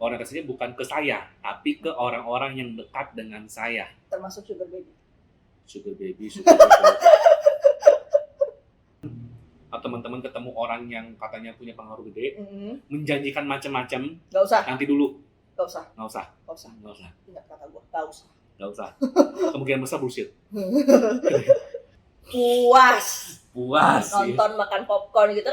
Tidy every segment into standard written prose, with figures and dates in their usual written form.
orientasinya bukan ke saya, tapi ke orang-orang yang dekat dengan saya. Termasuk sugar baby. Sugar baby. Atau teman-teman ketemu orang yang katanya punya pengaruh gede, menjanjikan macam-macam. Gak usah. Nanti dulu. Gak usah. Ingat kata gue, gak usah. Kemungkinan besar bullshit. Puas nonton ya. Makan popcorn gitu.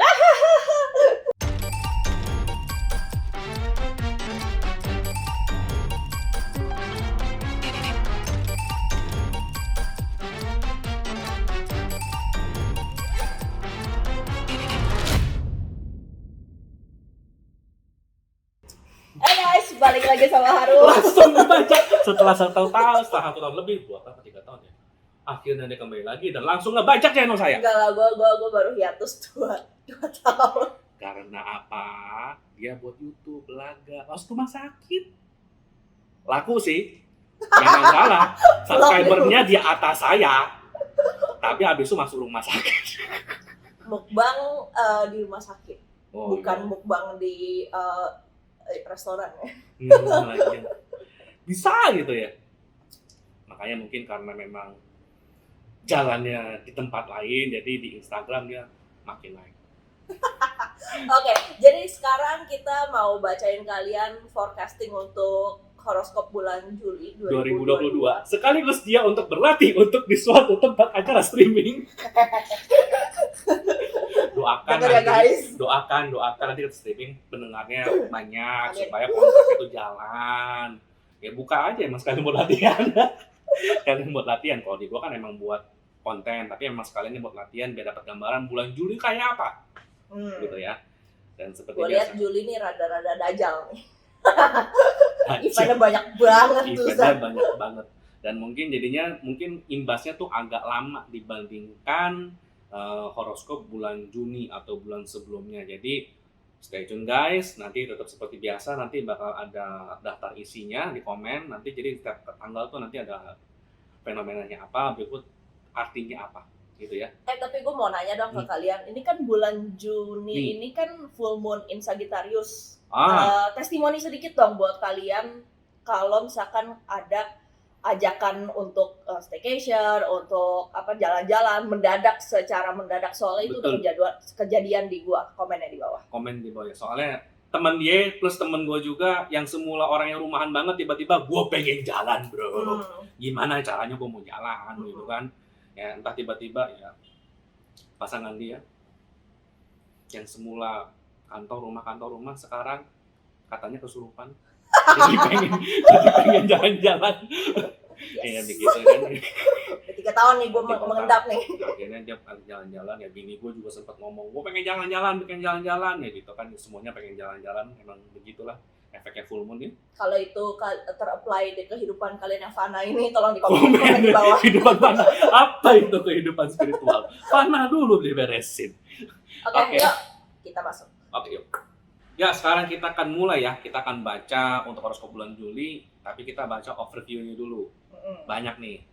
Guys, balik lagi sama Haru. Langsung dibaca setelah 1 tahun lebih, 2 atau 3 tahun ya. Akhirnya dia kembali lagi dan langsung ngebaca channel saya. Enggak lah, gue baru hiatus 2 tahun. Karena apa? Dia buat YouTube, laga, masuk rumah sakit. Laku sih. Jangan salah. Subscribernya di atas saya. Tapi habis itu masuk rumah sakit. Mukbang di rumah sakit. Bukan iya. mukbang di restoran ya. Bisa gitu ya. Makanya mungkin karena memang jalannya di tempat lain, jadi di Instagram dia makin naik. Oke, jadi sekarang kita mau bacain kalian forecasting untuk horoskop bulan Juli 2022. Sekaligus dia untuk berlatih untuk di suatu tempat acara streaming. Doakan ya, guys. Doakan nanti streaming pendengarnya banyak. Amin. Supaya kontrak itu jalan. Ya buka aja emang sekalian buat latihan. Sekalian buat latihan. Kalau di gua kan emang buat konten, tapi emang sekalian buat latihan biar dapat gambaran bulan Juli kayak apa. Gitu ya. Dan seperti gua lihat Juli nih rada-rada dajal nih. Eventnya banyak banget tuh. Banyak banget. Dan mungkin jadinya imbasnya tuh agak lama dibandingkan horoskop bulan Juni atau bulan sebelumnya. Jadi stay tune guys, nanti tetap seperti biasa, nanti bakal ada daftar isinya di komen. Nanti jadi setiap tanggal tuh nanti ada fenomenanya apa, berikut artinya apa gitu ya. Tapi gue mau nanya dong ke kalian, ini kan bulan Juni ini kan full moon in Sagittarius. Testimoni sedikit dong buat kalian kalau misalkan ada ajakan untuk staycation, untuk jalan-jalan secara mendadak, soalnya itu udah kejadian di gua. Komennya di bawah. Komen di bawah ya. Soalnya teman dia plus teman gua juga yang semula orang yang rumahan banget tiba-tiba gua pengen jalan, bro. Gimana caranya gua mau jalan gitu kan. Ya entah tiba-tiba ya pasangan dia yang semula kantor rumah sekarang katanya kesurupan. Jadi pengen jalan-jalan. Kayak begitu kan. 3 tahun nih gue mengendap nih. Akhirnya dia jalan-jalan ya, bini gue juga sempat ngomong, gue pengen jalan-jalan ya gitu kan, semuanya pengen jalan-jalan, emang begitulah efeknya full moon ya. Kalau itu ter-apply di kehidupan kalian yang fana ini, tolong di komen di bawah. Kehidupan fana, apa itu kehidupan spiritual? Fana dulu diberesin. Oke. Yuk kita masuk. Oke, yuk. Ya, sekarang kita akan mulai ya. Kita akan baca untuk horoskop bulan Juli, tapi kita baca overview-nya dulu. Banyak nih.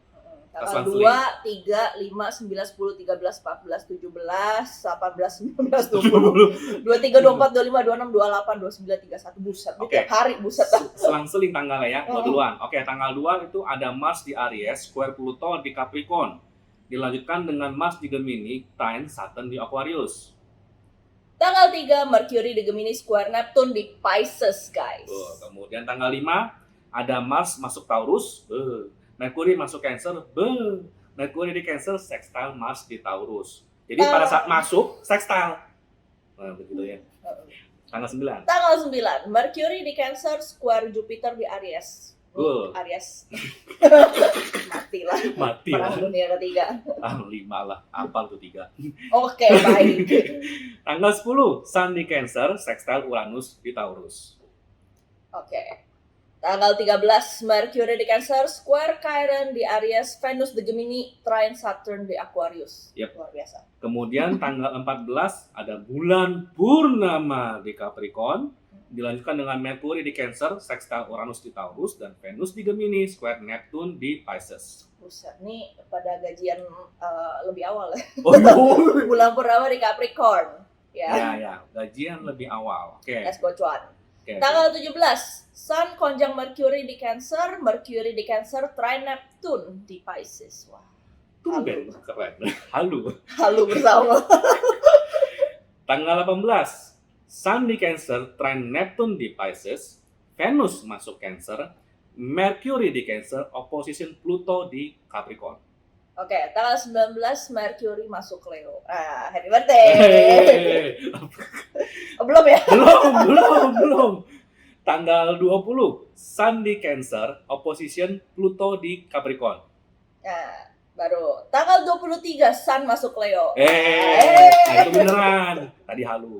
Tanggal 2, 3, 5, 9, 10, 13, 14, 17, 18, 19, 20, 23, 24, 25, 26, 28, 29, 31. Buset, tiap hari buset. Selang-seling tanggalnya ya, gua duluan. Oke, tanggal 2 itu ada Mars di Aries, square Pluto di Capricorn. Dilanjutkan dengan Mars di Gemini, trine Saturn di Aquarius. Tanggal 3, Mercury di Gemini, square Neptune di Pisces, guys. Kemudian tanggal 5, ada Mars masuk Taurus, Mercury masuk Cancer, Mercury di Cancer, sextile Mars di Taurus. Jadi pada saat masuk, sextile. Begitu ya. Tanggal 9. Tanggal 9, Mercury di Cancer, square Jupiter di Aries. Aries. Mati lah. Perang dunia ketiga. 5 lah, apal tuh 3. Oke, baik. Tanggal 10, Sun di Cancer, sextile Uranus di Taurus. Oke. Tanggal 13, Mercury di Cancer, square Chiron di Aries, Venus di Gemini, trine Saturn di Aquarius. Luar biasa. Kemudian tanggal 14 ada bulan purnama di Capricorn, dilanjutkan dengan Mercury di Cancer, sextile Uranus di Taurus, dan Venus di Gemini, square Neptune di Pisces. Buset, nih pada gajian lebih awal ya. Bulan purnama di Capricorn. Ya, gajian lebih awal. Oke. Let's go cuan. Tanggal 17, Sun konjung Mercury di Cancer, Mercury di Cancer, trine Neptune di Pisces. Wah, Tumben, keren. halu bersama. Tanggal 18, Sun di Cancer, trine Neptune di Pisces, Venus masuk Cancer, Mercury di Cancer, opposition Pluto di Capricorn. Oke, tanggal 19 Mercury masuk Leo. Happy birthday. Belum ya? Belum. Tanggal 20, Sun di Cancer, opposition Pluto di Capricorn. Nah, baru tanggal 23 Sun masuk Leo. Itu beneran. Tadi halu.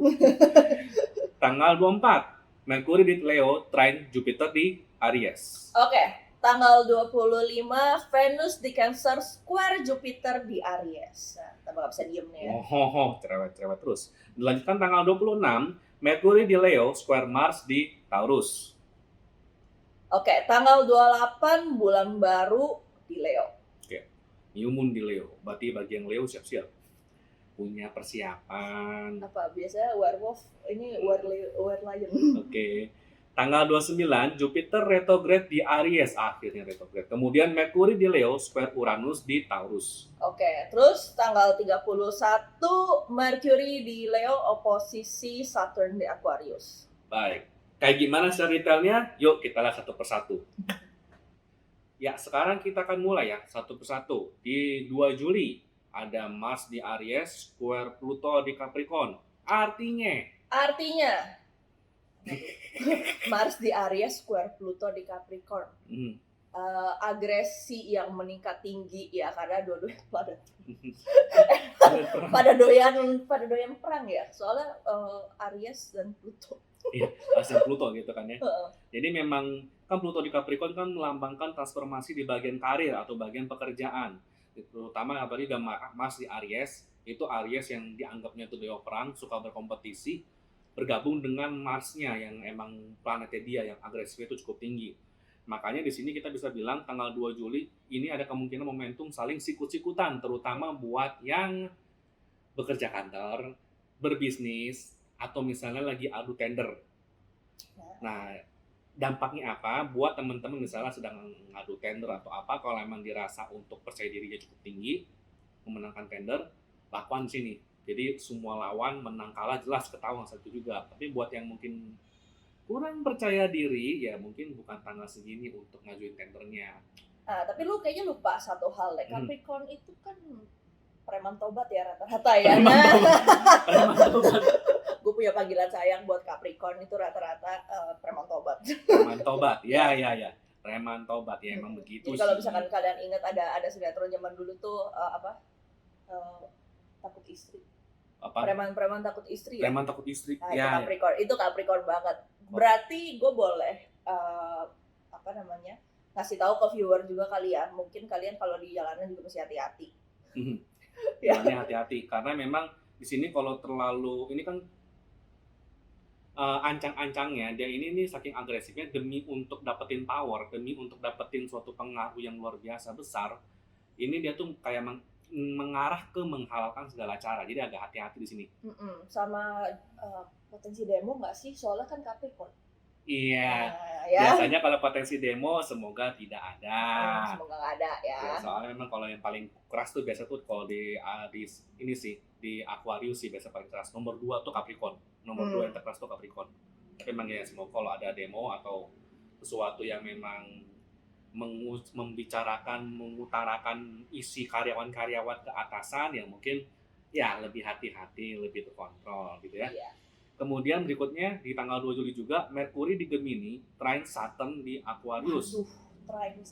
Tanggal 24, Mercury di Leo, trine Jupiter di Aries. Oke, tanggal 25 Venus di Cancer, square Jupiter di Aries. Nah, kita bakal bisa diem nih ya. Cerewet terus. Dilanjutkan tanggal 26, Mercury di Leo, square Mars di Taurus. Oke, tanggal 28 bulan baru di Leo. New Moon di Leo, berarti bagi yang Leo siap-siap punya persiapan. Apa biasanya werewolf, ini lion. Oke. Tanggal 29 Jupiter retrograde di Aries, akhirnya retrograde. Kemudian Mercury di Leo, square Uranus di Taurus. Oke, terus tanggal 31 Mercury di Leo, oposisi Saturn di Aquarius. Baik. Kayak gimana secara detailnya? Yuk kita lihat satu persatu. Ya, sekarang kita akan mulai ya, satu persatu. Di 2 Juli, ada Mars di Aries, square Pluto di Capricorn. Artinya Mars di Aries, square Pluto di Capricorn. Agresi yang meningkat tinggi ya, karena dua-duanya pada doyan perang ya. Soalnya Aries dan Pluto. Iya, Aries Pluto gitu kan ya. Jadi memang kan Pluto di Capricorn kan melambangkan transformasi di bagian karir atau bagian pekerjaan. Terutama apalagi Mars di Aries, itu Aries yang dianggapnya itu dewa perang, suka berkompetisi, bergabung dengan Mars-nya yang emang planetnya dia yang agresifnya itu cukup tinggi. Makanya di sini kita bisa bilang tanggal 2 Juli ini ada kemungkinan momentum saling sikut-sikutan, terutama buat yang bekerja kantor, berbisnis, atau misalnya lagi adu tender. Nah, dampaknya apa buat teman-teman misalnya sedang ngadu tender atau apa, kalau emang dirasa untuk percaya dirinya cukup tinggi memenangkan tender, lakukan di sini. Jadi semua lawan menang kalah jelas ketahuan satu juga. Tapi buat yang mungkin kurang percaya diri, ya mungkin bukan tanggal segini untuk ngajuin tendernya. Tapi lu kayaknya lupa satu hal deh. Capricorn itu kan preman tobat ya rata-rata ya. Preman tobat. Gue punya panggilan sayang buat Capricorn itu rata-rata preman tobat. Preman tobat, ya. Preman tobat ya emang begitu. Jadi kalau misalkan kalian ingat ada sinetron zaman dulu tuh takut istri. Apa? Preman takut istri. Preman takut istri. Nah, ya. Itu Capricorn banget. Berarti gue boleh ngasih tahu ke viewer juga kali ya. Mungkin kalian kalau di jalanan juga mesti hati-hati. Jalannya hati-hati karena memang di sini kalau terlalu ini kan ancang-ancangnya dia ini saking agresifnya demi untuk dapetin power, demi untuk dapetin suatu pengaruh yang luar biasa besar. Ini dia tuh kayak mengarah ke menghalalkan segala cara. Jadi agak hati-hati di sini. Sama potensi demo nggak sih? Soalnya kan Capricorn. Iya. Biasanya kalau potensi demo semoga tidak ada. Semoga nggak ada ya. Soalnya memang kalau yang paling keras tuh biasa tuh kalau di ini sih di Aquarius sih biasa paling keras. Nomor 2 tuh Capricorn. Nomor 2 yang terkeras tuh Capricorn. Tapi memang ya semoga kalau ada demo atau sesuatu yang memang mengutarakan isi karyawan-karyawan ke atasan ya mungkin ya lebih hati-hati, lebih terkontrol gitu ya. Iya. Kemudian berikutnya di tanggal 2 Juli juga Mercury di Gemini, trine Saturn di Aquarius.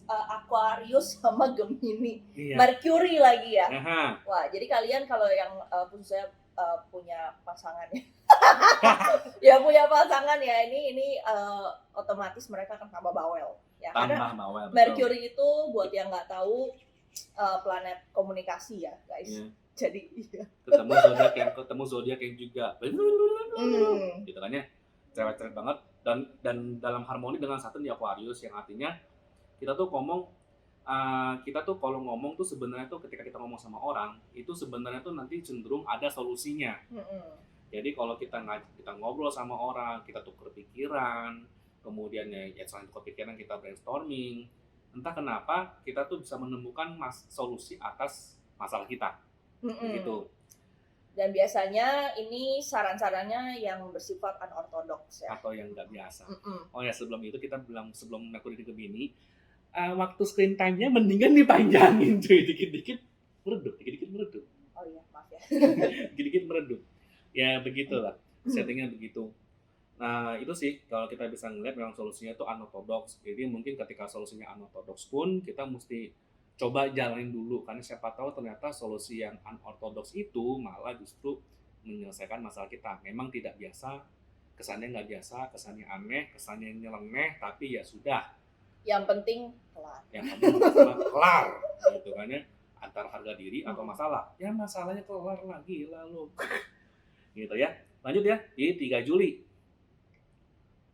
Aquarius sama Gemini. Iya. Mercury lagi ya. Aha. Wah, jadi kalian kalau yang khususnya punya pasangan ya punya pasangan ya ini otomatis mereka akan tambah bawel ya. Karena bawel, Mercury itu buat yang nggak tahu planet komunikasi ya guys. Yeah. Jadi iya. ketemu zodiak yang juga gitu kan ya, cerewet banget dan dalam harmoni dengan Saturn di Aquarius yang artinya kita tuh kalau ngomong tuh sebenarnya tuh ketika kita ngomong sama orang itu sebenarnya tuh nanti cenderung ada solusinya. Jadi kalau kita ngobrol sama orang, kita tuker pikiran, kemudian ya selain kepikiran kita brainstorming, entah kenapa kita tuh bisa menemukan solusi atas masalah kita, begitu. Dan biasanya ini saran-sarannya yang bersifat unorthodox ya. Atau yang nggak biasa. Oh ya, sebelum itu kita bilang, sebelum Merkuri di Gemini, waktu screen time-nya mendingan dipanjangin cuy, dikit-dikit meredup. Oh iya, maaf ya. Dikit-dikit meredup. Ya begitulah, settingnya begitu. Nah itu sih, kalau kita bisa ngeliat memang solusinya itu unorthodox. Jadi mungkin ketika solusinya unorthodox pun, kita mesti coba jalanin dulu, karena siapa tahu ternyata solusi yang unorthodox itu malah justru menyelesaikan masalah kita. Memang tidak biasa, kesannya nggak biasa, kesannya aneh, kesannya nyeleneh, tapi ya sudah. Yang penting kelar. Yang penting kelar, gitu kan ya. Antara harga diri atau masalah, ya masalahnya kelar lagi lalu, gitu ya. Lanjut ya, di 3 Juli.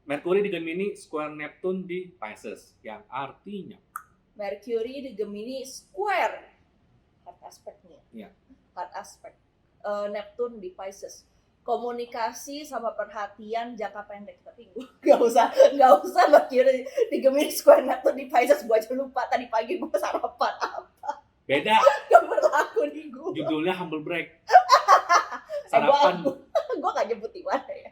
Merkuri di Gemini square Neptune di Pisces, yang artinya Mercury di Gemini square hard aspect-nya. Iya. Hard aspect. Neptune di Pisces. Komunikasi sama perhatian jangka pendek. Tapi gue nggak usah Mercury di Gemini square Neptune di Pisces. Gue aja lupa tadi pagi gue sarapan apa. beda. Gak berlaku di gue. Judulnya Humble Break. Sarapan. Gue gak nyebut di mana ya.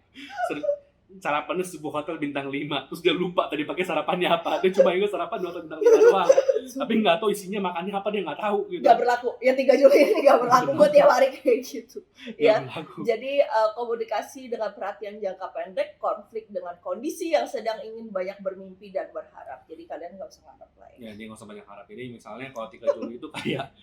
Sarapannya sebuah hotel bintang 5, terus dia lupa tadi pakai sarapannya apa. Dia cuma ingat sarapan di hotel bintang 5 doang. Tapi nggak tahu isinya makannya apa, dia nggak tahu gitu. Gak berlaku. Ya 3 Juli ini gak berlaku. Gue tiap hari kayak gitu. Ya. Berlaku. Jadi komunikasi dengan perhatian jangka pendek, konflik dengan kondisi yang sedang ingin banyak bermimpi dan berharap. Jadi kalian nggak usah ngarep lah ya. Ya, dia nggak usah banyak harap. Ini misalnya kalau 3 Juli itu kayak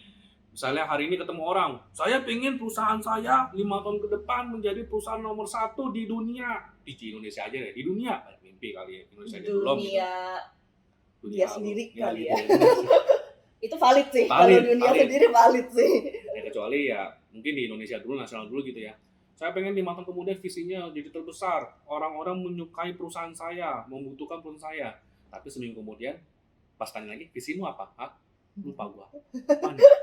misalnya hari ini ketemu orang, saya pengen perusahaan saya 5 tahun ke depan menjadi perusahaan nomor 1 di dunia. Di Indonesia aja deh, di dunia. Mimpi kali ya, Indonesia aja belum. Dunia dia sendiri ya, kali gitu. ya. Itu valid sih, Valid, kalau dunia valid. sendiri valid sih. Ya, kecuali ya mungkin di Indonesia dulu, nasional dulu gitu ya. Saya pengen 5 tahun kemudian visinya jadi terbesar. Orang-orang menyukai perusahaan saya, membutuhkan perusahaan saya. Tapi seminggu kemudian, pas tanya lagi, visimu apa? Hah? Lupa gua.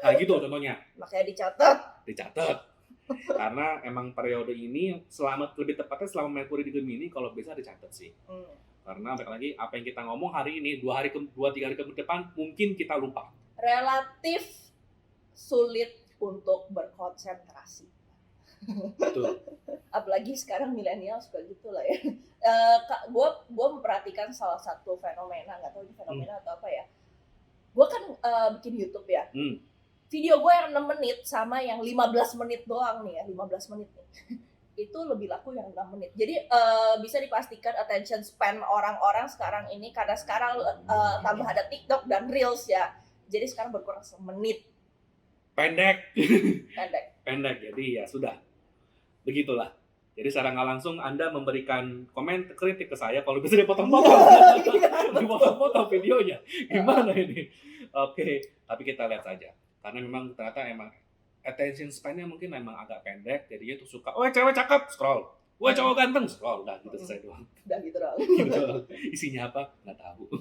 Nah gitu contohnya. Makanya dicatat. Karena emang periode ini lebih tepatnya selama Merkuri di Gemini kalau bisa dicatat sih. Karena balik lagi apa yang kita ngomong hari ini 2-3 hari ke depan mungkin kita lupa. Relatif sulit untuk berkonsentrasi. Betul. Apalagi sekarang milenial suka gitu lah ya. Gue memperhatikan salah satu fenomena, nggak tahu ini fenomena atau apa ya. Gue kan bikin YouTube ya. Video gue yang 6 menit sama yang 15 menit doang nih ya, 15 menit nih. Itu lebih laku yang 6 menit. Jadi bisa dipastikan attention span orang-orang sekarang ini, karena sekarang tambah ada TikTok dan Reels ya. Jadi sekarang berkurang semenit. Pendek. Pendek. Jadi ya sudah. Begitulah. Jadi secara nggak langsung Anda memberikan komen kritik ke saya, kalau bisa dipotong-potong. Dipotong-potong videonya. Gimana ini? Oke, tapi kita lihat saja. Karena memang ternyata attention span-nya mungkin memang agak pendek, jadinya tuh suka, oh cewek cakep, scroll. Wah cowok ganteng, scroll. Udah gitu selesai doang. Udah gitu doang. Gitu. Isinya apa? Nggak tahu.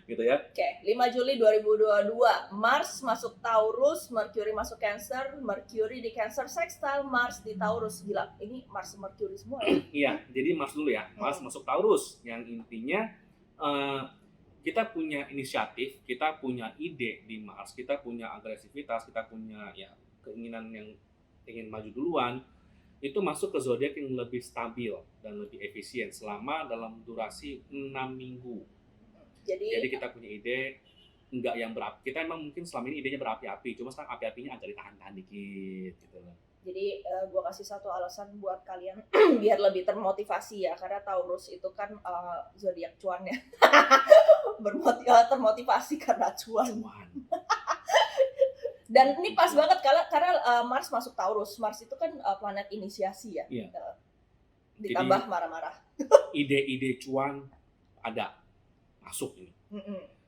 Gitu ya. Oke, 5 Juli 2022, Mars masuk Taurus, Mercury masuk Cancer, Mercury di Cancer sextile Mars di Taurus. Gila, ini Mars Mercury semua ya? Iya, jadi Mars dulu ya. Mars masuk Taurus, yang intinya kita punya inisiatif, kita punya ide di Mars, kita punya agresivitas, kita punya ya keinginan yang ingin maju duluan. Itu masuk ke zodiak yang lebih stabil dan lebih efisien selama dalam durasi 6 minggu. Jadi kita punya ide enggak yang berapi. Kita emang mungkin selama ini idenya berapi-api, cuma sekarang api-apinya agak ditahan-tahan dikit gitu loh. Jadi gue kasih satu alasan buat kalian biar lebih termotivasi ya, karena Taurus itu kan zodiak cuannya. Termotivasi karena cuan. Dan ini pas banget karena Mars masuk Taurus. Mars itu kan planet inisiasi ya. Iya. Ditambah marah-marah. Ide-ide cuan ada masuk ini.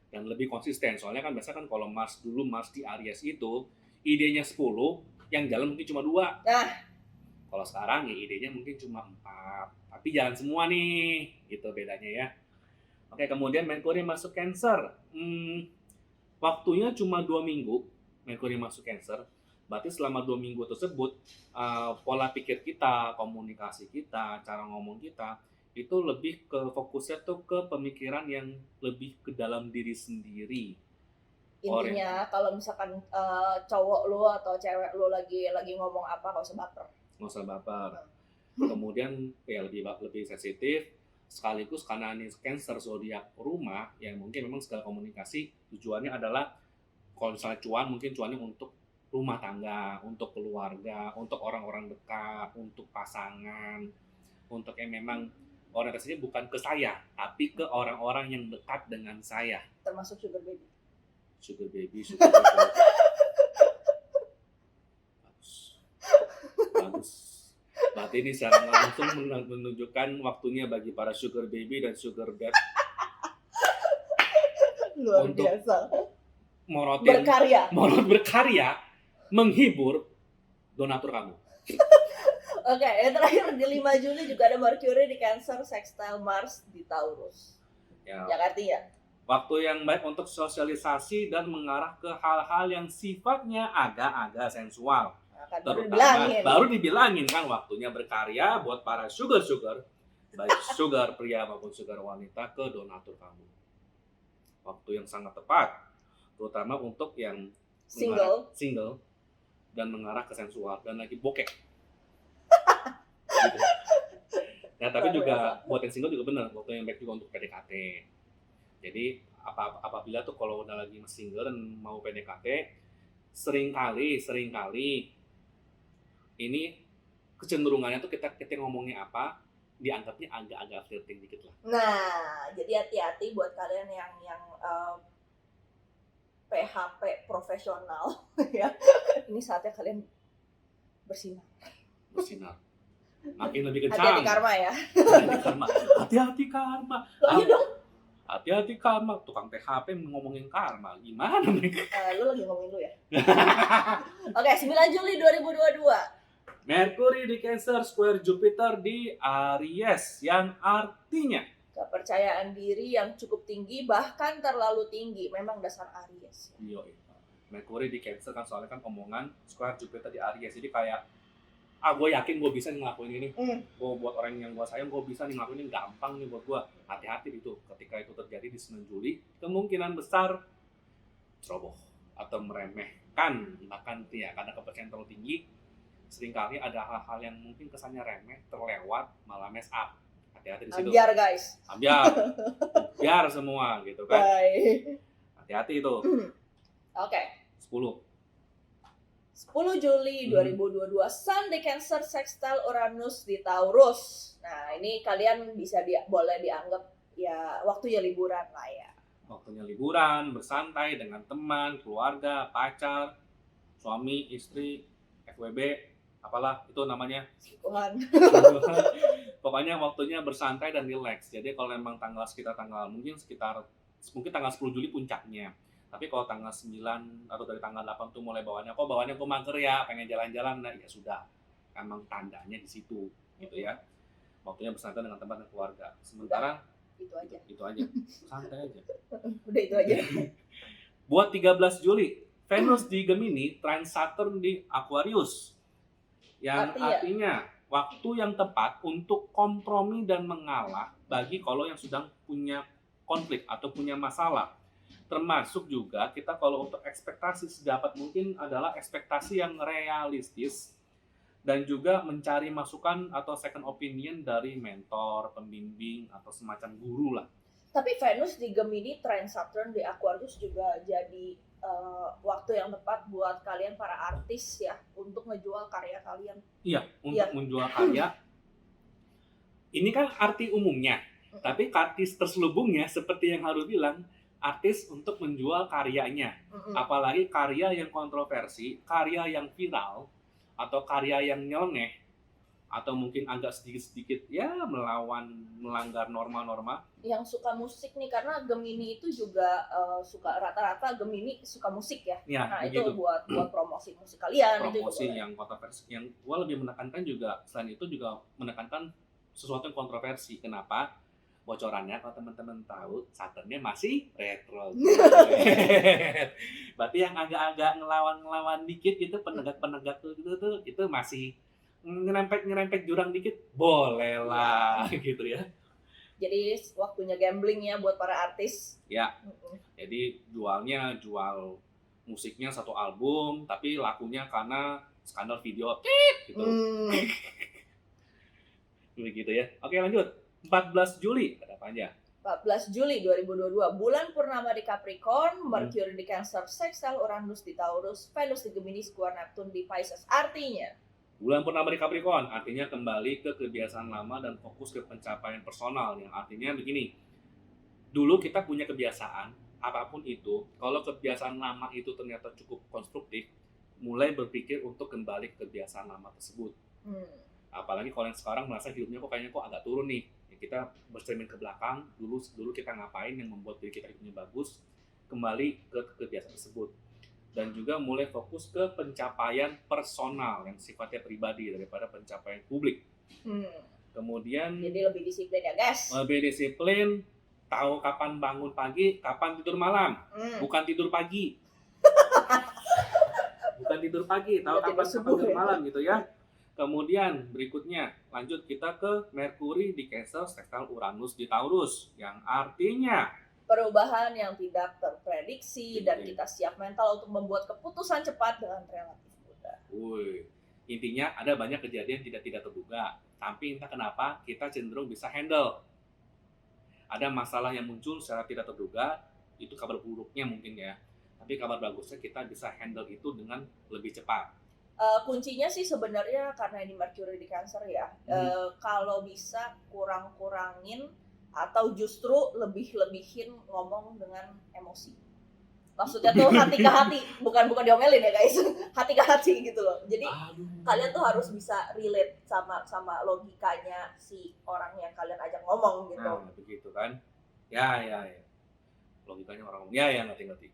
Dan lebih konsisten. Soalnya kan biasa kan kalau Mars di Aries itu idenya 10, yang jalan mungkin cuma 2. Nah, kalau sekarang ya idenya mungkin cuma 4, tapi jalan semua nih, gitu bedanya ya. Oke, kemudian Merkuri masuk Cancer. Waktunya cuma 2 minggu Merkuri masuk Cancer. Berarti selama 2 minggu tersebut pola pikir kita, komunikasi kita, cara ngomong kita itu lebih ke fokusnya tuh ke pemikiran yang lebih ke dalam diri sendiri. Intinya kalau misalkan cowok lu atau cewek lu lagi ngomong apa, nggak usah baper. Nggak usah baper. Kemudian ya lebih sensitif, sekaligus karena ini Cancer zodiak rumah, yang mungkin memang segala komunikasi tujuannya adalah kalau misalnya cuan, mungkin cuannya untuk rumah tangga, untuk keluarga, untuk orang-orang dekat, untuk pasangan, untuk yang memang orientasinya bukan ke saya, tapi ke orang-orang yang dekat dengan saya. Termasuk sugar baby. Sugar baby. Bagus. Berarti ini secara langsung menunjukkan waktunya bagi para sugar baby dan sugar dad Luar untuk biasa. morot berkarya, menghibur donatur kamu. Oke, yang terakhir di 5 Juli juga ada Mercury di Cancer, sextile Mars di Taurus. Ya, Yang artinya waktu yang baik untuk sosialisasi dan mengarah ke hal-hal yang sifatnya agak-agak sensual. Baru dibilangin kan waktunya berkarya buat para sugar, baik sugar pria maupun sugar wanita, ke donatur kamu. Waktu yang sangat tepat, terutama untuk yang single dan mengarah ke sensual dan lagi bokeh. Gitu. Nah, tapi juga buat yang single juga benar, waktu yang baik juga untuk PDKT. Jadi apabila tuh kalau udah lagi single dan mau PDKT, seringkali ini kecenderungannya tuh kita ngomongnya apa, dianggapnya agak-agak flirting dikit lah. Nah, jadi hati-hati buat kalian yang PHP profesional ya. Ini saatnya kalian bersinar. Makin lebih kencang. Hati-hati karma ya. Hati-hati karma. Iya dong. Hati-hati karma. Tukang PHP ngomongin karma. Gimana mereka? Lu lagi ngomongin lu ya. Oke, 9 Juli 2022. Mercury di Cancer square Jupiter di Aries, yang artinya kepercayaan diri yang cukup tinggi, bahkan terlalu tinggi. Memang dasar Aries. Iya. Mercury di Cancer kan soalnya kan omongan square Jupiter di Aries. Jadi kayak gue yakin gue bisa ngelakuin ini. Gue buat orang yang gue sayang, gue bisa ngelakuin ini, gampang nih buat gue. Hati-hati itu. Ketika itu terjadi di 9 Juli, kemungkinan besar ceroboh atau meremehkan, bahkan ya karena kepercayaan terlalu tinggi, seringkali ada hal-hal yang mungkin kesannya remeh, terlewat, malah mess up. Hati-hati di situ. Ambiar guys. Biar semua gitu kan. Bye. Hati-hati itu. Oke. 10 Juli 2022, Sun di Cancer sextile Uranus di Taurus. Nah, ini kalian bisa boleh dianggap ya waktunya liburan lah ya. Waktunya liburan, bersantai dengan teman, keluarga, pacar, suami, istri, FWB, apalah itu namanya. Tuhan. Pokoknya waktunya bersantai dan relax. Jadi kalau memang sekitar tanggal 10 Juli puncaknya. Tapi kalau tanggal 9 atau dari tanggal 8 tuh mulai bawaannya gue mager ya, pengen jalan-jalan, nah ya sudah. Emang tandanya di situ gitu ya. Waktunya bersantai dengan teman dan keluarga. Sementara itu aja. Santai aja. Udah itu aja. Buat 13 Juli, Venus di Gemini, trine Saturn di Aquarius. Yang artinya waktu yang tepat untuk kompromi dan mengalah bagi kalau yang sedang punya konflik atau punya masalah. Termasuk juga kita kalau untuk ekspektasi sedapat mungkin adalah ekspektasi yang realistis dan juga mencari masukan atau second opinion dari mentor, pembimbing atau semacam guru lah. Tapi Venus di Gemini, trine Saturn di Aquarius juga jadi waktu yang tepat buat kalian para artis ya untuk ngejual karya kalian. Iya, untuk menjual karya. Ini kan arti umumnya, tapi artis terselubungnya seperti yang Haru bilang, artis untuk menjual karyanya. Apalagi karya yang kontroversi, karya yang viral, atau karya yang nyeleneh, atau mungkin agak sedikit-sedikit ya melanggar norma-norma. Yang suka musik nih, karena Gemini itu juga suka, rata-rata Gemini suka musik ya. Nah begitu. Itu buat promosi musik kalian. Promosi itu yang kontroversi, yang gue lebih menekankan juga, selain itu juga menekankan sesuatu yang kontroversi. Kenapa? Bocorannya kalau teman-teman tahu, Saturnnya masih retro. Berarti yang agak-agak ngelawan dikit gitu, penegak gitu tuh itu masih nyerempet jurang dikit, boleh lah gitu ya. Jadi waktunya gambling ya buat para artis. Ya, jadi jual musiknya satu album, tapi lakunya karena skandal video gitu. Begitu ya. Oke, lanjut. 14 Juli ada apa aja? 14 Juli 2022, bulan purnama di Capricorn, Mercury di Cancer, sextile Uranus di Taurus, Venus di Gemini, square Neptune di Pisces. Artinya bulan purnama di Capricorn artinya kembali ke kebiasaan lama dan fokus ke pencapaian personal, yang artinya begini. Dulu kita punya kebiasaan apapun itu, kalau kebiasaan lama itu ternyata cukup konstruktif, mulai berpikir untuk kembali ke kebiasaan lama tersebut. Apalagi kalau yang sekarang merasa hidupnya kayaknya agak turun nih. Ya, kita bercermin ke belakang, dulu kita ngapain yang membuat diri kita hidupnya bagus, kembali ke kebiasaan tersebut. Dan juga mulai fokus ke pencapaian personal yang sifatnya pribadi daripada pencapaian publik. Kemudian jadi lebih disiplin ya guys. Lebih disiplin, tahu kapan bangun pagi, kapan tidur malam, bukan tidur pagi. Bukan tidur pagi, tahu kapan tidur malam gitu ya. Kemudian berikutnya lanjut kita ke Merkuri di Cancer, sextile Uranus di Taurus, yang artinya perubahan yang tidak terprediksi dan kita siap mental untuk membuat keputusan cepat dengan relatif mudah. Intinya ada banyak kejadian tidak terduga, tapi entah kenapa kita cenderung bisa handle. Ada masalah yang muncul secara tidak terduga, itu kabar buruknya mungkin ya. Tapi kabar bagusnya kita bisa handle itu dengan lebih cepat. Kuncinya sih sebenarnya karena ini Mercury di Cancer ya. Kalau bisa kurang-kurangin atau justru lebih-lebihin ngomong dengan emosi. Maksudnya tuh hati ke hati, bukan diomelin ya guys, hati ke hati gitu loh. Jadi kalian tuh harus bisa relate sama logikanya si orang yang kalian ajak ngomong gitu. Nah, begitu kan? Ya. Logikanya orang ngomong. Ya, ngerti.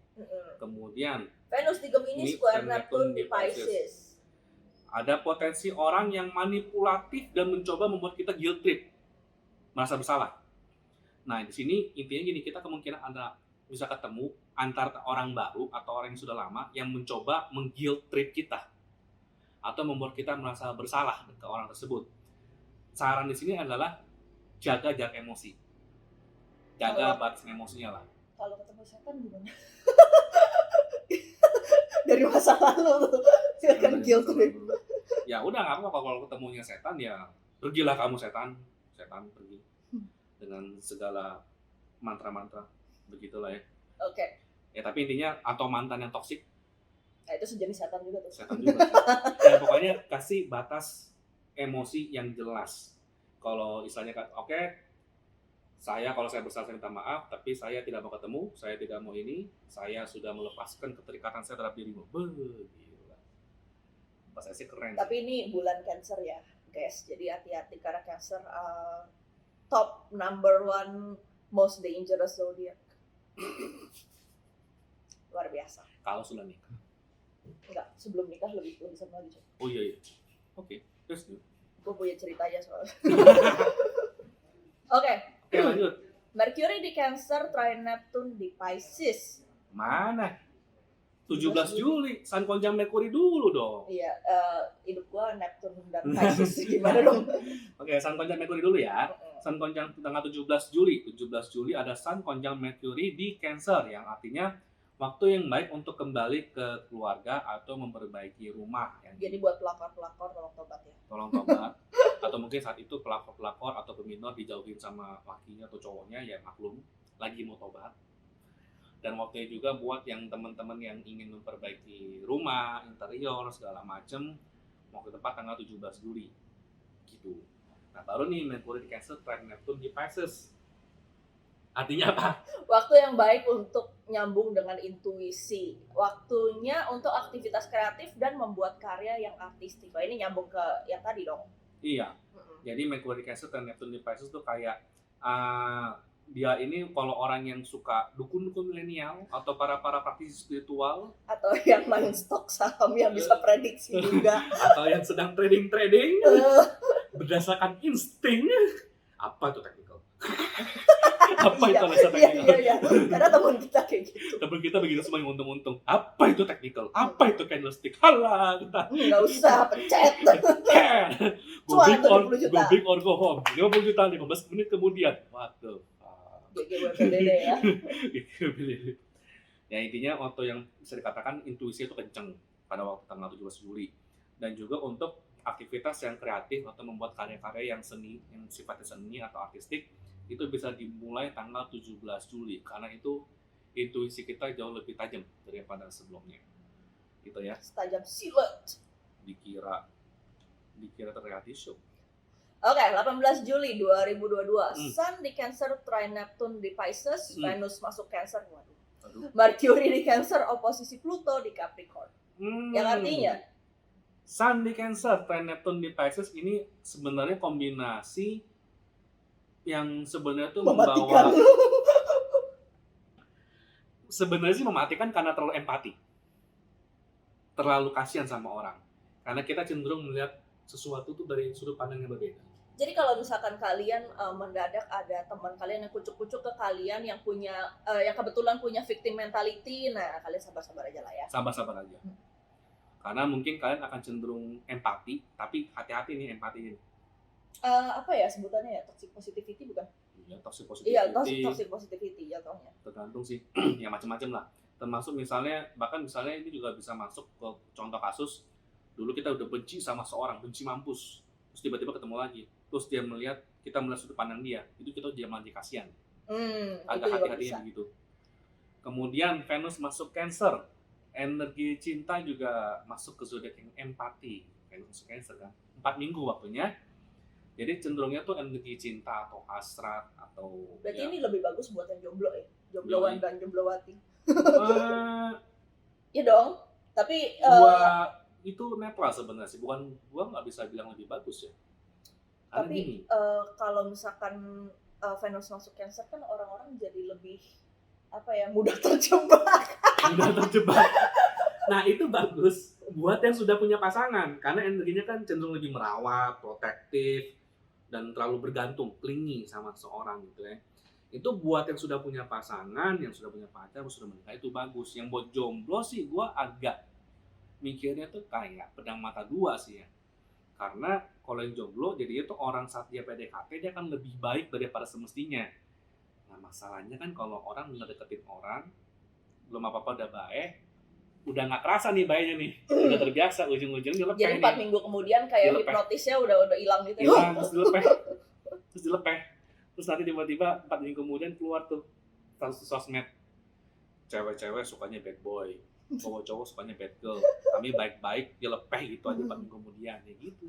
Kemudian Venus di Gemini, square Neptune di Pisces. Ada potensi orang yang manipulatif dan mencoba membuat kita guilt trip, merasa bersalah. Nah, di sini intinya gini, kita kemungkinan bisa ketemu antara orang baru atau orang yang sudah lama yang mencoba meng-guilt trip kita atau membuat kita merasa bersalah ke orang tersebut. Saran di sini adalah jaga jarak emosi. Jaga batas emosinya lah. Kalau ketemu setan gimana? Dari masa lalu silakan guilt trip. Ya udah, nggak apa-apa kalau ketemunya setan, ya pergilah kamu setan pergi dengan segala mantra-mantra begitulah ya. Oke. Ya tapi intinya, atau mantan yang toksik. Nah, itu sejenis setan juga tuh. Setan juga. Ya pokoknya kasih batas emosi yang jelas. Kalau istilahnya kalau saya bersalah saya minta maaf, tapi saya tidak mau ketemu, saya tidak mau ini, saya sudah melepaskan keterikatan saya terhadap dirimu. Gila. Bahasa sih keren. Tapi ini bulan Cancer ya, guys. Jadi hati-hati karena Cancer top number 1 most dangerous zodiac. Luar biasa. Kalau sudah nikah. Enggak, sebelum nikah lebih serem lagi. Oh iya. Oke, terus gue punya ceritanya soalnya. Oke, lanjut. Mercury di Cancer, trine Neptune di Pisces. Mana? 17 Juli, Sun konjang Merkuri dulu dong. Iya, hidup gua Neptune dan Pisces gimana dong? Oke, Sun konjang Merkuri dulu ya. Sun konjang tanggal 17 Juli. 17 Juli ada Sun konjang Merkuri di Cancer, yang artinya waktu yang baik untuk kembali ke keluarga atau memperbaiki rumah. Jadi buat pelakor-pelakor tolong tobat ya. Tolong tobat. Atau mungkin saat itu pelakor-pelakor atau peminor dijauhin sama lakinya atau cowoknya, ya maklum, lagi mau tobat. Dan waktunya juga buat yang teman-teman yang ingin memperbaiki rumah, interior, segala macem, mau ke tempat tanggal 17 Juli gitu. Nah baru nih Merkuri di Cancer, trine Neptune di Pisces. Artinya apa? Waktu yang baik untuk nyambung dengan intuisi. Waktunya untuk aktivitas kreatif dan membuat karya yang artistik. Nah, ini nyambung ke yang tadi dong. Iya. Jadi Merkuri di Cancer dan Neptune di Pisces tuh kayak dia ini kalau orang yang suka dukun-dukun milenial atau para praktisi spiritual, atau yang main stok saham yang bisa prediksi juga, atau yang sedang trading berdasarkan insting. Apa itu teknikal? Apa itu bahasa teknikal? Iya. Karena teman kita kayak gitu. Tapi kita begitu semua yang untung-untung. Apa itu technical? Apa itu candlestick? Halah, kita. Nggak usah pencet. Go Cuan big 70 juta. or go home. 50 juta 15 menit kemudian. What the fuck? GGWPDD ya. Ya intinya waktu yang bisa dikatakan intuisi itu kenceng pada waktu tanggal 17 Juli. Dan juga untuk aktivitas yang kreatif atau membuat karya-karya yang seni, yang sifatnya seni atau artistik, itu bisa dimulai tanggal 17 Juli karena itu intuisi kita jauh lebih tajam daripada sebelumnya. Gitu ya. Tajam silet. Dikira terlihat show. Oke, 18 Juli 2022. Sun di Cancer, trine Neptune di Pisces, Venus masuk Cancer. Waduh. Mercury di Cancer, oposisi Pluto di Capricorn. Yang artinya Sun di Cancer, trine Neptune di Pisces ini sebenarnya kombinasi yang sebenarnya tuh mematikan. Sebenarnya sih mematikan karena terlalu empati. Terlalu kasihan sama orang. Karena kita cenderung melihat sesuatu tuh dari sudut pandang yang berbeda. Jadi kalau misalkan kalian mendadak ada teman kalian yang kucuk-kucuk ke kalian yang punya yang kebetulan punya victim mentality, nah kalian sabar-sabar aja lah ya. Sabar-sabar aja. Karena mungkin kalian akan cenderung empati, tapi hati-hati nih empati ini. Apa ya sebutannya ya? Toxic positivity bukan? Iya, toxic positivity. Iya, toxic positivity jatuhnya. Tergantung sih, ya macam-macam lah. Termasuk misalnya ini juga bisa masuk ke contoh kasus. Dulu kita udah benci sama seorang, benci mampus. Terus tiba-tiba ketemu lagi. Terus dia kita melihat sudut pandang dia. Itu kita dia malah kasihan. Agak hati-hatinya begitu. Kemudian Venus masuk Cancer. Energi cinta juga masuk ke zodiak yang empati. Venus masuk Cancer kan. 4 minggu waktunya. Jadi cenderungnya tuh energi cinta atau hasrat atau. Berarti ini lebih bagus buat yang jomblo ya, jombloan dan jomblowati. Iya dong. Tapi gua itu netral sebenarnya sih. Gua nggak bisa bilang lebih bagus ya. Tapi kalau misalkan Venus masuk Cancer kan orang-orang jadi lebih mudah terjebak. Mudah terjebak. Nah itu bagus buat yang sudah punya pasangan karena energinya kan cenderung lebih merawat, protektif, dan terlalu bergantung, clingy sama seseorang gitu ya. Itu buat yang sudah punya pasangan, yang sudah punya pacar, sudah menikah itu bagus. Yang buat jomblo sih gue agak mikirnya tuh kayak pedang mata dua sih ya. Karena kalau yang jomblo jadi itu orang saat dia PDKT dia kan lebih baik daripada semestinya. Nah masalahnya kan kalau orang ngedeketin orang belum apa-apa udah baik, udah nggak kerasa nih baiknya nih, udah terbiasa ujung-ujungnya dilepeh. Jadi 4 minggu kemudian kayak hipnotisnya udah hilang gitu. Hilang terus dilepeh. Terus nanti tiba-tiba 4 minggu kemudian keluar tuh sosmed. Cewek-cewek sukanya bad boy, cowok-cowok sukanya bad girl. Kami baik-baik dilepeh gitu aja 4 minggu kemudian ya gitu.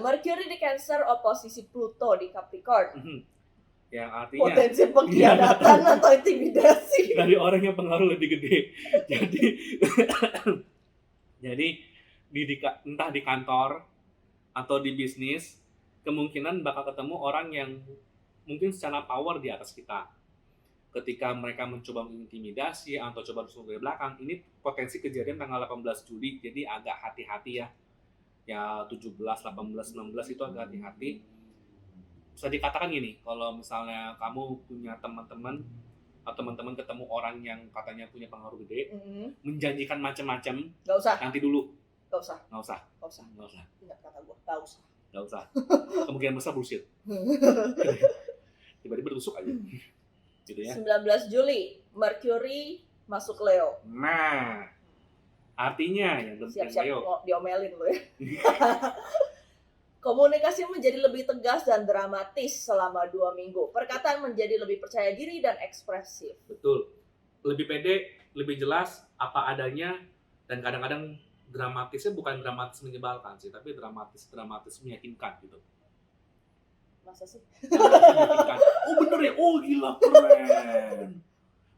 Mercury di Cancer, oposisi Pluto di Capricorn. Yang artinya potensi pengkhianatan atau intimidasi dari orang yang pengaruh lebih gede. Jadi entah di kantor atau di bisnis kemungkinan bakal ketemu orang yang mungkin secara power di atas kita. Ketika mereka mencoba mengintimidasi atau coba masuk dari belakang, ini potensi kejadian tanggal 18 Juli, jadi agak hati-hati ya. Ya 17, 18, 19 itu agak hati-hati. Bisa dikatakan gini, kalau misalnya kamu punya teman-teman atau teman-teman ketemu orang yang katanya punya pengaruh gede, menjanjikan macam-macam, nggak usah. nanti dulu. Nggak usah. Ingat kata gue, nggak usah. Kemungkinan besar bullshit. Tiba-tiba tusuk aja. Gitu ya. 19 Juli, Mercury masuk Leo. Nah, artinya yang siap-siap Leo diomelin lo ya. Komunikasi menjadi lebih tegas dan dramatis selama 2 minggu. Perkataan menjadi lebih percaya diri dan ekspresif. Betul. Lebih pede, lebih jelas, apa adanya, dan kadang-kadang dramatisnya bukan dramatis menyebalkan sih, tapi dramatis meyakinkan gitu. Masa sih? Meyakinkan. Oh bener ya, oh gila keren.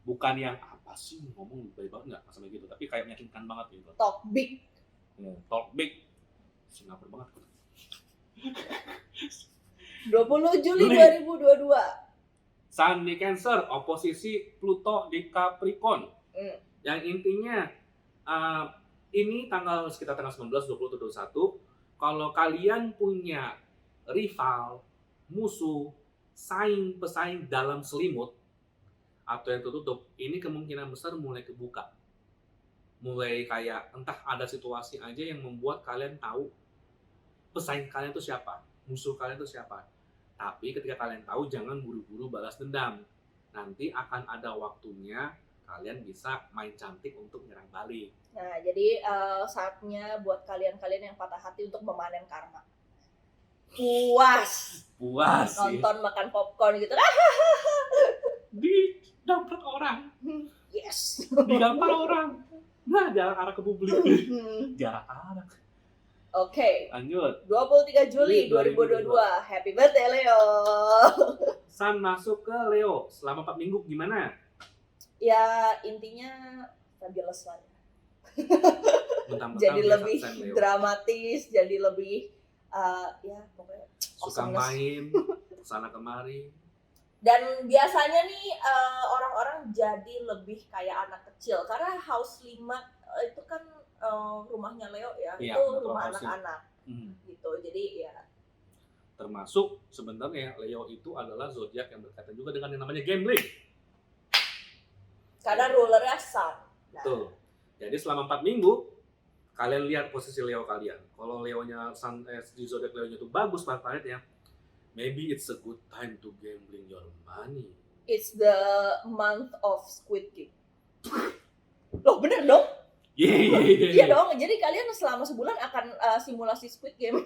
Bukan yang apa sih ngomong baik banget nggak sama gitu, tapi kayak meyakinkan banget gitu. Talk big. Talk big. Singapura banget. 20 Juli 2022. Sun di Cancer, oposisi Pluto di Capricorn. Yang intinya ini sekitar tanggal 19, 20, 21. Kalau kalian punya rival, musuh, pesaing dalam selimut, atau yang tertutup, ini kemungkinan besar mulai kebuka. Mulai kayak entah ada situasi aja yang membuat kalian tahu pesaing kalian itu siapa, musuh kalian itu siapa. Tapi ketika kalian tahu, jangan buru-buru balas dendam. Nanti akan ada waktunya kalian bisa main cantik untuk nyerang balik. Nah, jadi saatnya buat kalian-kalian yang patah hati untuk memanen karma. Puas Sih. nonton makan popcorn gitu. Didampar orang. Yes. Digampar orang. Nah, jarak arah ke publik. Jarak arah. Oke. Lanjut. 23 Juli 2022. Happy birthday Leo. Sun masuk ke Leo selama 4 minggu gimana? Ya, intinya fabulous lah. Mentang-mentang Jadi dia lebih Sun Leo. dramatis, jadi lebih ya pokoknya Suka main sana kemari. Dan biasanya nih orang-orang jadi lebih kayak anak kecil karena House 5 itu kan rumahnya Leo ya, Iya, itu betul, rumah House anak-anak gitu. Jadi ya termasuk sebenarnya Leo itu adalah zodiak yang berkaitan juga dengan yang namanya gambling. karena rulernya Sun. Nah, Betul. Jadi selama 4 minggu kalian lihat posisi Leo kalian. Kalau Leonya di zodiak Leonya itu bagus planetnya, maybe it's a good time to gambling your money. it's the month of Squid Game. Loh bener dong? Iya dong, jadi kalian selama sebulan akan simulasi Squid Game.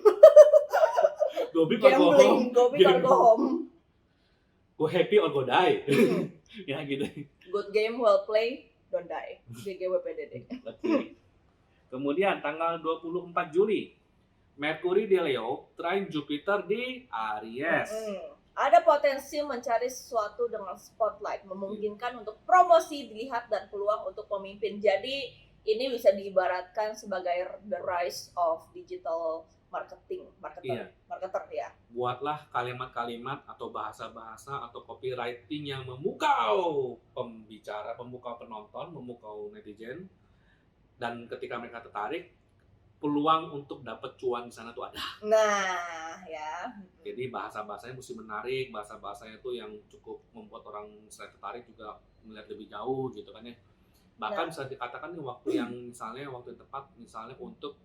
Go big or go home. Gambling, go big or go home. Go happy or go die. Ya gitu. Good game, well play, don't die. GGWPDD. Oke. Kemudian tanggal 24 Juli, Mercury di Leo, trine Jupiter di Aries. Ada potensi mencari sesuatu dengan spotlight, memungkinkan untuk promosi dilihat dan peluang untuk pemimpin. Jadi ini bisa diibaratkan sebagai the rise of digital marketer ya. Buatlah kalimat-kalimat atau bahasa-bahasa atau copywriting yang memukau pembicara, memukau penonton, memukau netizen. Dan ketika mereka tertarik, peluang untuk dapat cuan di sana tuh ada. Nah, ya. Jadi bahasa-bahasanya mesti menarik, bahasa-bahasanya tuh yang cukup membuat orang selain tertarik juga melihat lebih jauh gitu kan ya. Bahkan bisa dikatakan nih waktu yang tepat misalnya untuk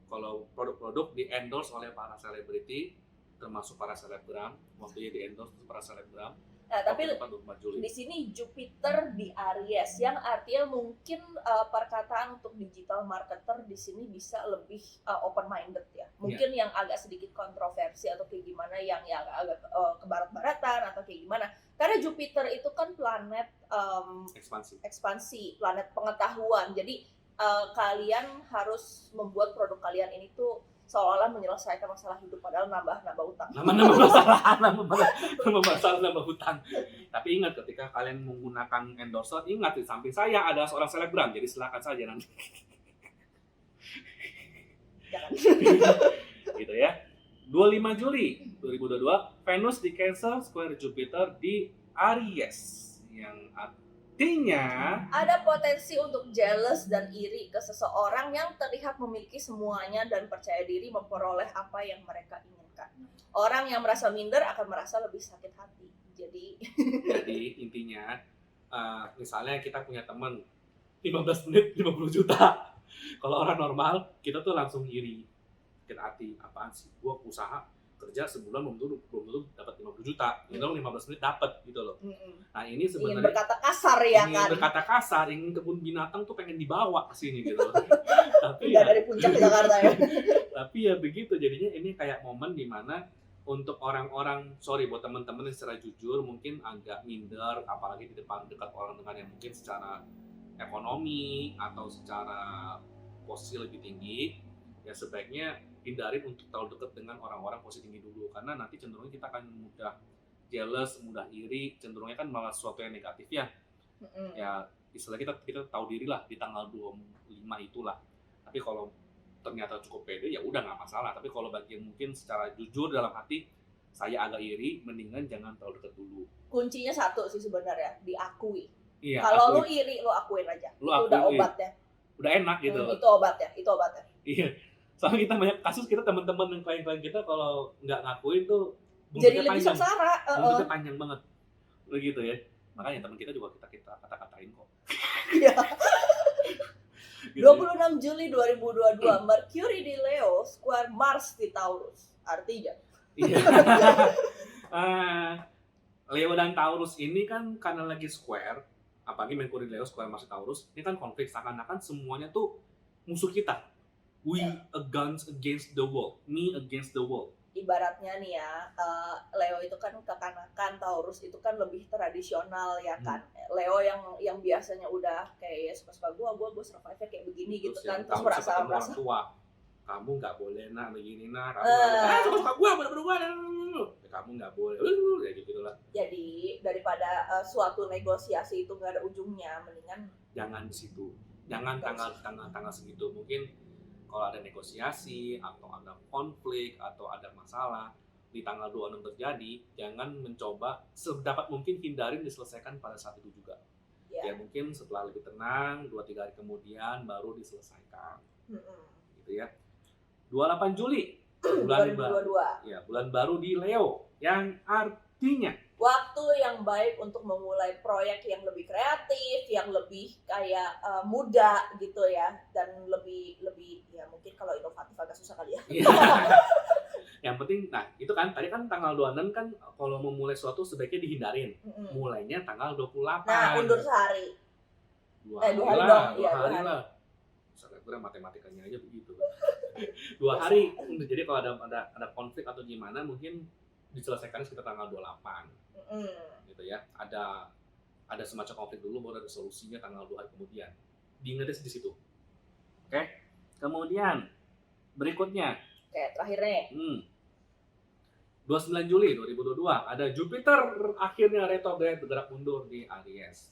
kalau produk-produk di endorse oleh para selebriti, termasuk para selebgram, waktunya di endorse para selebgram. Nah, tapi Juli. Di sini Jupiter di Aries yang artinya mungkin perkataan untuk digital marketer di sini bisa lebih open minded ya. Mungkin yang agak sedikit kontroversi atau kayak gimana yang agak ke barat-baratan atau kayak gimana. Karena Jupiter itu kan planet ekspansi, planet pengetahuan. Jadi kalian harus membuat produk kalian ini tuh seolah-olah menyelesaikan masalah hidup, padahal nambah utang. Nambah masalah, nambah hutang. Tapi ingat ketika kalian menggunakan endorser, ingat di samping saya ada seorang selebgram, jadi silakan saja nanti. Jangan. Gitu ya. 25 Juli 2022, Venus di Cancer, square Jupiter di Aries. Yang artinya ada potensi untuk jealous dan iri ke seseorang yang terlihat memiliki semuanya dan percaya diri memperoleh apa yang mereka inginkan. Orang yang merasa minder akan merasa lebih sakit hati. Jadi intinya misalnya kita punya teman 15 menit 50 juta. Kalau orang normal kita tuh langsung iri, sakit hati, apaan sih? Gua usaha kerja sebulan belum tentu dapat 50 juta, ini dong 15 menit dapat gitu loh. Nah ini sebenarnya ingin berkata kasar ya kan? Ingin berkata kasar, ingin kebun binatang tuh pengen dibawa ke sini gitu. Tapi ya dari puncak ke Jakarta ya. Tapi ya begitu, jadinya ini kayak momen dimana untuk orang-orang, buat teman-teman yang secara jujur mungkin agak minder, apalagi di depan dekat orang dengan yang mungkin secara ekonomi atau secara posisi lebih tinggi, ya sebaiknya hindarin untuk terlalu dekat dengan orang-orang posisi tinggi dulu, karena nanti cenderungnya kita akan mudah jealous, mudah iri, cenderungnya kan malah sesuatu yang negatif ya. Ya istilah kita tahu diri lah di tanggal 25 itulah. Tapi kalau ternyata cukup pede ya udah nggak masalah. Tapi kalau bagi yang mungkin secara jujur dalam hati saya agak iri, mendingan jangan terlalu dekat dulu. Kuncinya satu sih sebenarnya, diakui. Iya, kalau lu iri, lu akuin aja. Itu udah obatnya. Udah enak gitu loh. Itu obatnya. Iya. Soalnya kita banyak kasus, kita teman-teman dan klien-klien kita kalau nggak ngakuin tuh jadi lebih sengsara. buntutnya panjang banget. Begitu ya. Makanya teman kita juga kita kata-katain kok. Iya. Gitu. 26 Juli 2022, Mercury di Leo, square Mars di Taurus. Artinya Iya. Leo dan Taurus ini kan karena lagi square, apalagi Mercury Leo square Mars Taurus, ini kan konflik, seakan-akan semuanya tuh musuh kita. We against the world, me against the world. ibaratnya nih ya, Leo itu kan kekanakan, Taurus itu kan lebih tradisional ya kan. Leo yang biasanya udah kayak ya suka-suka gue survive-nya kayak begini gitu kan, terus Taurus merasa orang tua. Kamu nggak boleh begini kamu suka gue berdua, kamu nggak boleh, ya gitu lah. Jadi daripada suatu negosiasi itu nggak ada ujungnya, mendingan jangan di situ, jangan tanggal segitu. Mungkin kalau ada negosiasi atau ada konflik atau ada masalah di tanggal 26 terjadi, jangan mencoba sedapat mungkin hindarin diselesaikan pada saat itu juga. Ya mungkin setelah lebih tenang 2-3 hari kemudian baru diselesaikan. Gitu ya. 28 Juli bulan 2022. baru. Ya, bulan baru di Leo yang artinya waktu yang baik untuk memulai proyek yang lebih kreatif, yang lebih kayak muda gitu ya, dan lebih ya mungkin kalau inovatif agak susah kali ya. Yang penting, nah itu kan tadi kan tanggal 26 kan kalau memulai suatu sebaiknya dihindarin. Mulainya tanggal 28. Nah, undur sehari. 2 hari lah, dong. 2 hari lah. Sebenarnya matematikanya aja begitu. 2 hari. Jadi kalau ada konflik atau gimana mungkin diselesaikan sekitar tanggal 28. Gitu ya. Ada semacam konflik dulu baru ada solusinya tanggal 2 hari kemudian. Diingetin di situ. Oke. Kemudian berikutnya. Oke, terakhir nih. 29 Juli 2022 ada Jupiter akhirnya retrograde bergerak mundur di Aries.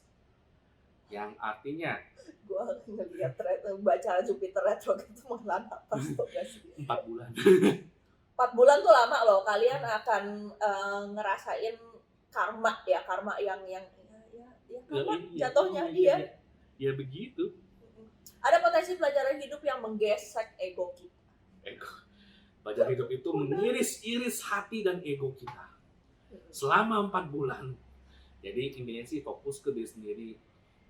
Yang artinya gue ngeliat baca Jupiter retrograde itu malah apa sih? 4 bulan. 4 bulan tuh lama loh. Kalian akan ngerasain karma yang karma jatuhnya iya. Ya begitu. Ada potensi pelajaran hidup yang menggesek ego kita. Pelajaran hidup itu mengiris-iris hati dan ego kita selama 4 bulan. Jadi intinya sih fokus ke diri sendiri.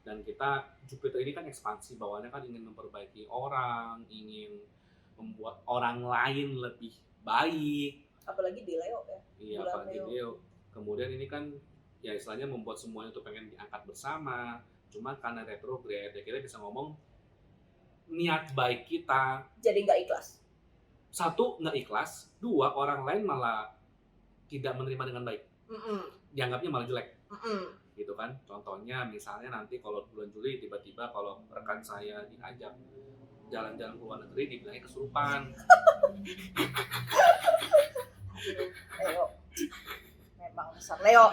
Dan kita, Jupiter ini kan ekspansi, bawaannya kan ingin memperbaiki orang, ingin membuat orang lain lebih baik. Apalagi di Leo ya. Iya, apalagi di Leo. Kemudian ini kan ya istilahnya membuat semuanya itu pengen diangkat bersama. Cuma karena retrograde, ya kita bisa ngomong niat baik kita jadi nggak ikhlas. 1, nggak ikhlas. 2, orang lain malah tidak menerima dengan baik. Dianggapnya malah jelek. Gitu kan. Contohnya misalnya nanti kalau bulan Juli tiba-tiba kalau rekan saya diajak jalan-jalan ke luar negeri dibilangnya kesurupan. Leo. Memang besar Leo.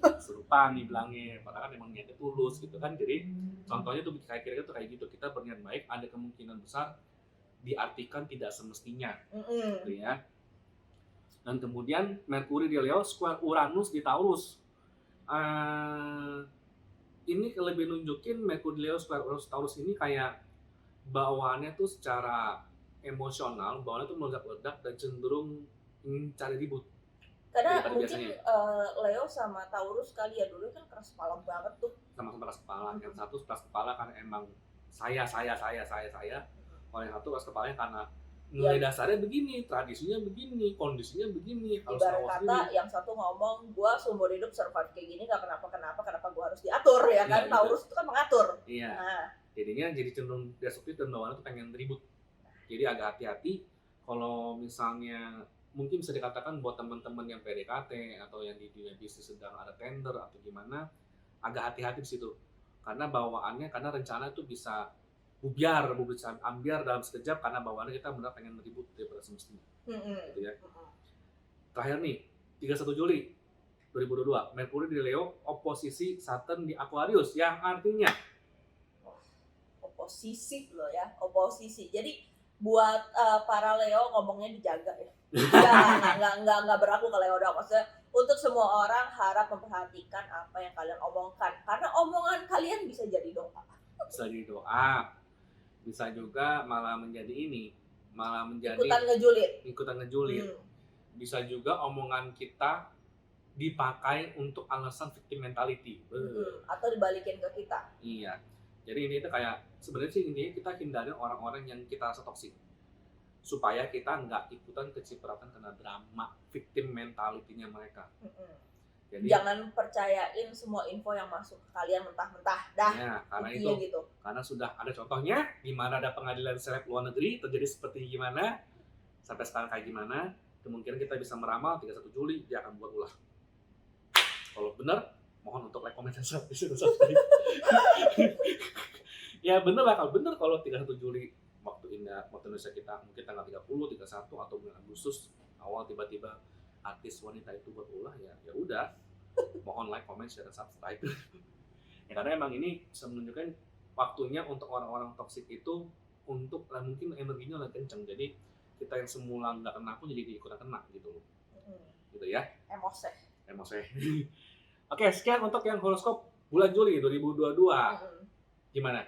Kesurupan dibilangnya, padahal kan emang niatnya tulus gitu kan. Jadi contohnya tuh kira-kira tuh kayak gitu, kita berniat baik ada kemungkinan besar diartikan tidak semestinya. Gitu ya. Dan kemudian Merkuri di Leo square Uranus di Taurus. Ini lebih nunjukin Merkuri Leo square Uranus Taurus ini kayak bawaannya tuh secara emosional, bawaannya tuh meledak-ledak dan cenderung ingin cari ribut. Karena mungkin Leo sama Taurus kali ya dulu kan keras kepala banget tuh. Sama-sama keras kepala. Yang satu keras kepala karena emang saya. Kalau yang satu keras kepalanya karena nilai dasarnya begini, tradisinya begini, kondisinya begini, harus ibarat kata ini. Yang satu ngomong, gua seumur hidup survive kayak gini, gak kenapa gua harus diatur ya kan, Taurus itu kan mengatur. Iya. Nah. Jadinya jadi cenderung destruktif dan bawaannya tuh pengen ribut. Jadi agak hati-hati kalau misalnya mungkin bisa dikatakan buat teman-teman yang PDKT atau yang di dunia bisnis sedang ada tender atau gimana, agak hati-hati di situ. Karena bawaannya, karena rencana itu bisa bisa ambiar dalam sekejap karena bawaannya kita benar pengen ribut daripada semestinya. Gitu ya. Terakhir nih, 31 Juli 2022, Merkuri di Leo oposisi Saturn di Aquarius yang artinya oposisi loh ya, oposisi. Jadi buat para Leo ngomongnya dijaga ya. Nggak berlaku ke Leo doang. Maksudnya untuk semua orang harap memperhatikan apa yang kalian omongkan. Karena omongan kalian bisa jadi doa. Bisa jadi doa. Bisa juga malah menjadi ikutan ngejulit. Bisa juga omongan kita dipakai untuk alasan victim mentality. Atau dibalikin ke kita. Iya. Jadi ini itu kayak sebenarnya sih intinya kita hindari orang-orang yang kita rasa toksik supaya kita nggak ikutan kecipratan kena drama victim mentality-nya mereka. Jadi jangan percayain semua info yang masuk ke kalian mentah-mentah dah. Ya, karena itu gitu. Karena sudah ada contohnya di mana ada pengadilan seleb luar negeri terjadi seperti gimana, sampai sekarang kayak gimana, kemungkinan kita bisa meramal 31 Juli dia akan buat ulah. Kalau benar, mohon untuk like, comment, dan subscribe. Ya benar lah, kalau benar kalau 31 Juli waktu Indonesia kita mungkin tanggal 30, 31 atau bulan Agustus awal tiba-tiba artis wanita itu buat ulah, ya udah, mohon like, comment, share, dan subscribe. Ya karena emang ini bisa menunjukkan waktunya untuk orang-orang toksik itu untuk mungkin energinya lagi kenceng, jadi kita yang semula nggak kena pun jadi ikutan kena gitu loh. Gitu ya. Emosi. Oke, sekian untuk yang horoskop bulan Juli 2022. Gimana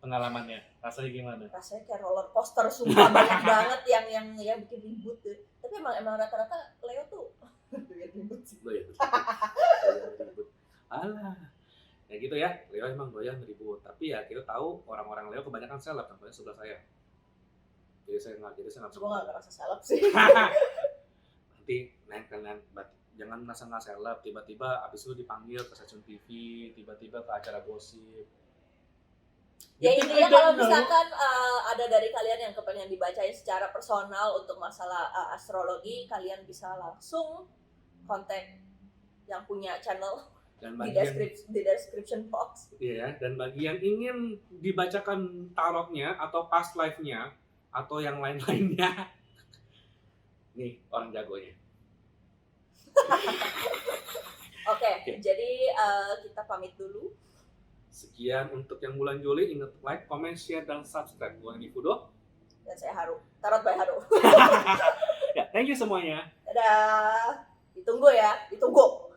pengalamannya? Rasanya gimana? Rasanya kayak roller coaster, sumpah banyak banget yang bikin ribut tuh. Tapi emang rata-rata Leo tuh bikin ribut sih. Ribut. Alah. Ya gitu ya, Leo emang doyan ribut. Tapi ya kita tahu orang-orang Leo kebanyakan seleb, contohnya sebelah saya. Jadi saya nggak Gue nggak ngerasa seleb sih. Nanti kalian jangan merasa nggak seleb, tiba-tiba abis itu dipanggil ke stasiun TV, tiba-tiba ke acara gosip. Ya intinya kalau misalkan ada dari kalian yang kepengen dibacain secara personal untuk masalah astrologi, kalian bisa langsung kontak yang punya channel dan di description box. Iya, dan bagi yang ingin dibacakan tarotnya atau past life-nya atau yang lain-lainnya, nih orang jagonya. Oke. Jadi kita pamit dulu. Sekian untuk yang bulan Juli. Ingat like, comment, share, dan subscribe. Gue Andi Fudo. Dan saya Haru. Tarot by Haru. Ya, thank you semuanya. Dadah. Ditunggu ya. Ditunggu.